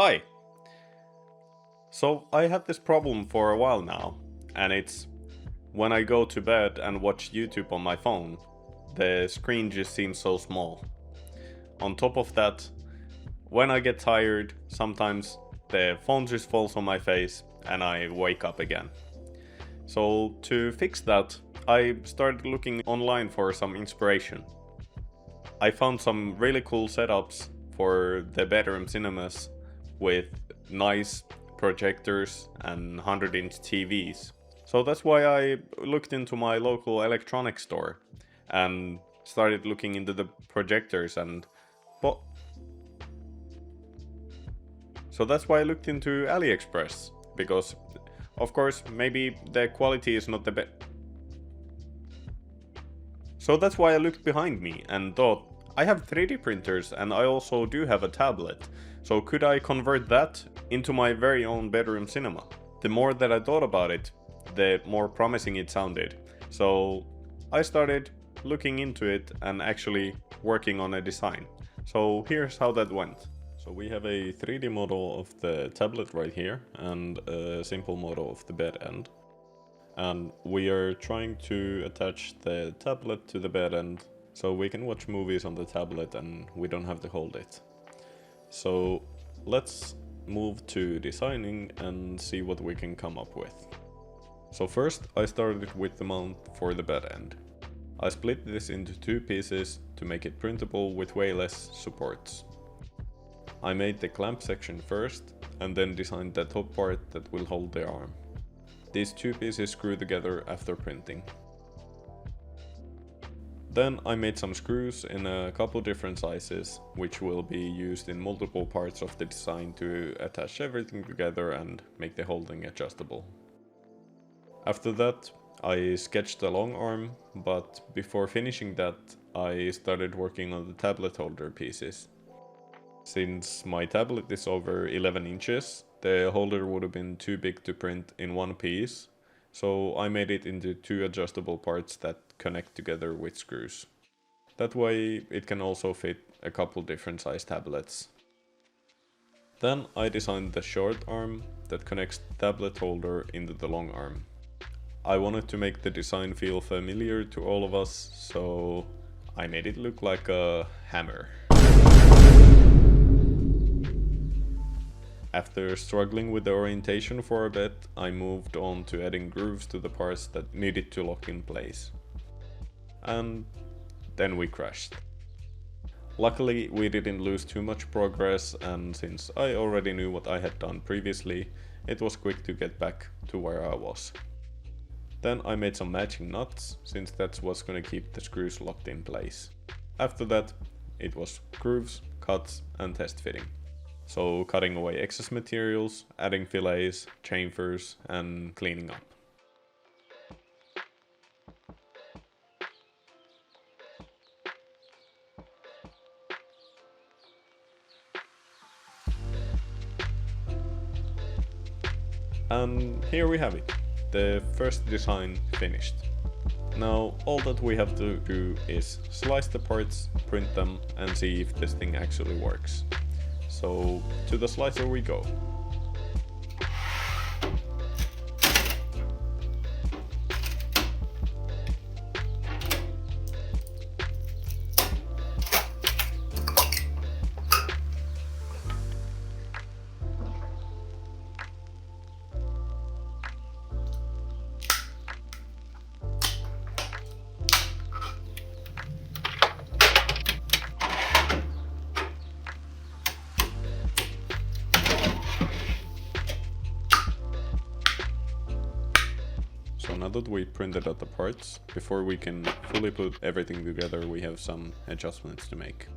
Hi! So I had this problem for a while now, and it's when I go to bed and watch YouTube on my phone, the screen just seems so small. On top of that, when I get tired, sometimes the phone just falls on my face and I wake up again. So to fix that, I started looking online for some inspiration. I found some really cool setups for the bedroom cinemas with nice projectors and 100-inch TVs. So that's why I looked into my local electronics store and started looking into the projectors and bought. So that's why I looked into AliExpress, because of course maybe the quality is not the best. So that's why I looked behind me and thought, I have 3D printers and I also do have a tablet, so could I convert that into my very own bedroom cinema? The more that I thought about it, the more promising it sounded. So I started looking into it and actually working on a design. So here's how that went. So we have a 3D model of the tablet right here and a simple model of the bed end. And we are trying to attach the tablet to the bed end so we can watch movies on the tablet and we don't have to hold it. So let's move to designing and see what we can come up with. So first I started with the mount for the bed end. I split this into two pieces to make it printable with way less supports. I made the clamp section first and then designed the top part that will hold the arm. These two pieces screw together after printing. Then I made some screws in a couple different sizes, which will be used in multiple parts of the design to attach everything together and make the holding adjustable. After that, I sketched a long arm, but before finishing that, I started working on the tablet holder pieces. Since my tablet is over 11 inches, the holder would have been too big to print in one piece, so I made it into two adjustable parts that connect together with screws. That way it can also fit a couple different size tablets. Then I designed the short arm that connects the tablet holder into the long arm. I wanted to make the design feel familiar to all of us, so I made it look like a hammer. After struggling with the orientation for a bit, I moved on to adding grooves to the parts that needed to lock in place. And then we crashed. Luckily, we didn't lose too much progress, and since I already knew what I had done previously, it was quick to get back to where I was. Then I made some matching nuts, since that's what's gonna keep the screws locked in place. After that, it was grooves, cuts and test fitting. So cutting away excess materials, adding fillets, chamfers and cleaning up. And here we have it, the first design finished. Now all that we have to do is slice the parts, print them and see if this thing actually works. So to the slicer we go. So now that we printed out the parts, before we can fully put everything together we have some adjustments to make.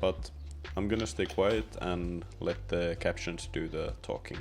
But I'm gonna stay quiet and let the captions do the talking.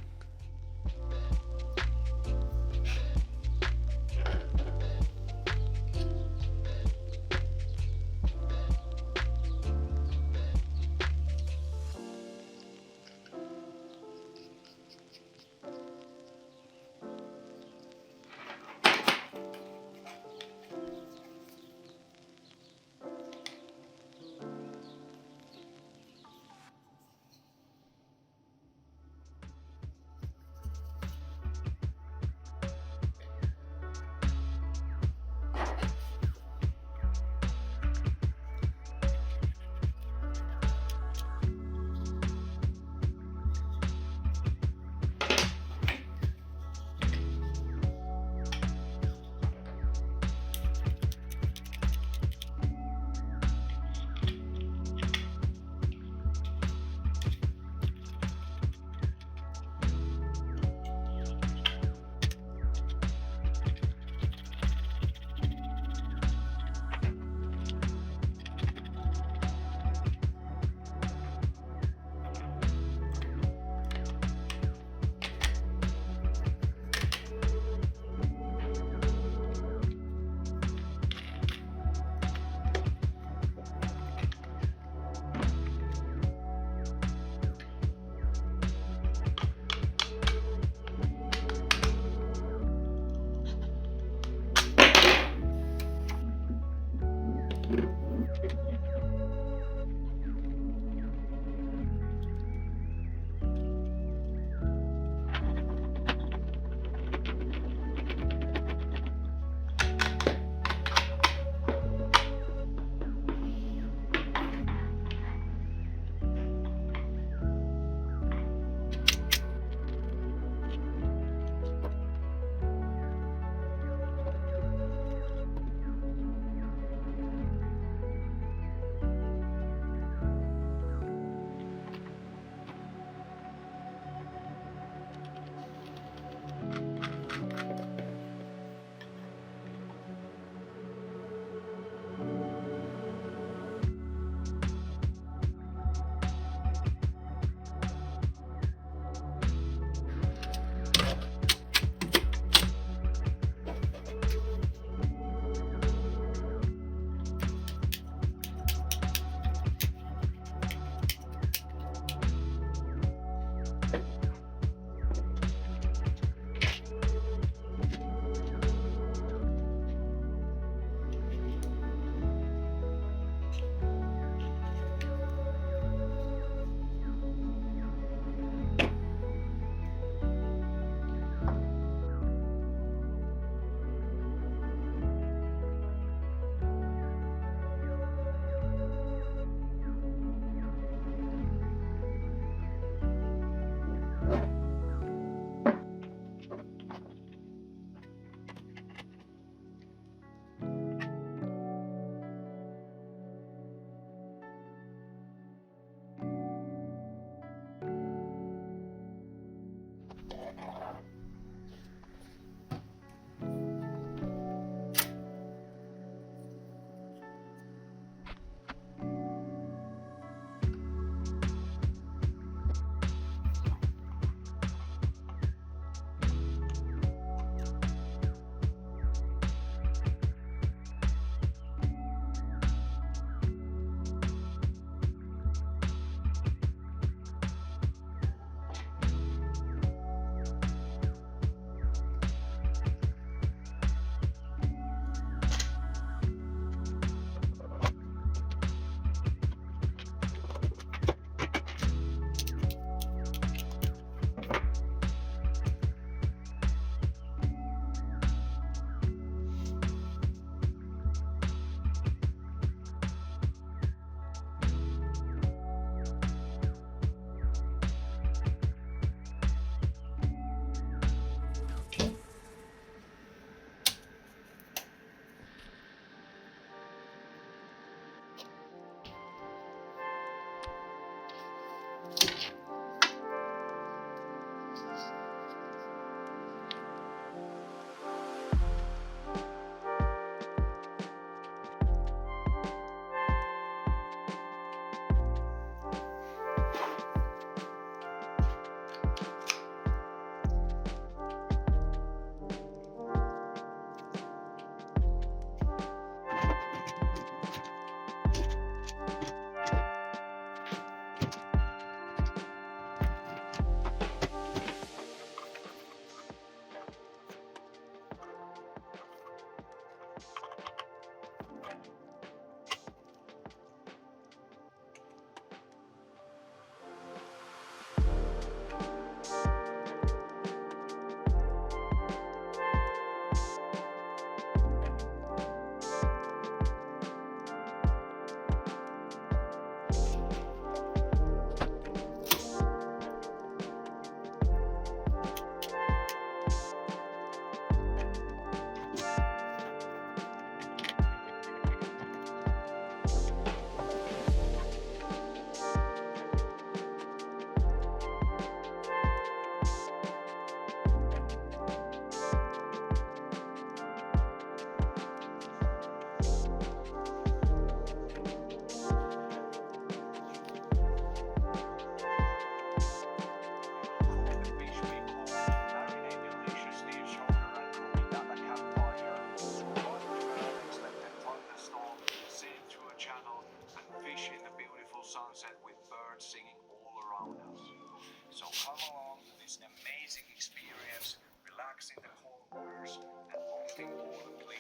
waiting quietly.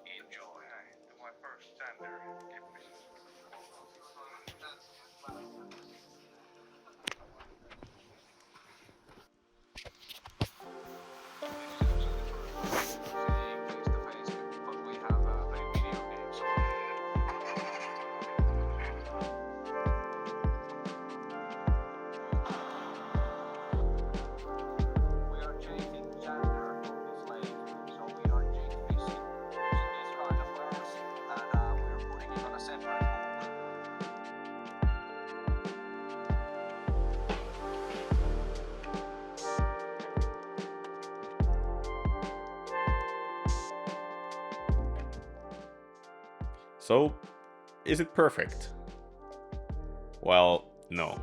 Enjoy. My first tender. So, is it perfect? Well, no.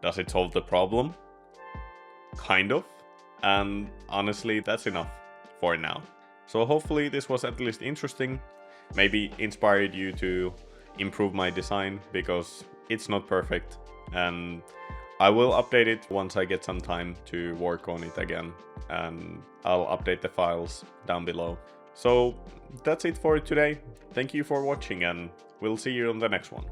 Does it solve the problem? Kind of. And honestly, that's enough for now. So hopefully this was at least interesting, maybe inspired you to improve my design, because it's not perfect, and I will update it once I get some time to work on it again, and I'll update the files down below. So that's it for today. Thank you for watching, and we'll see you on the next one.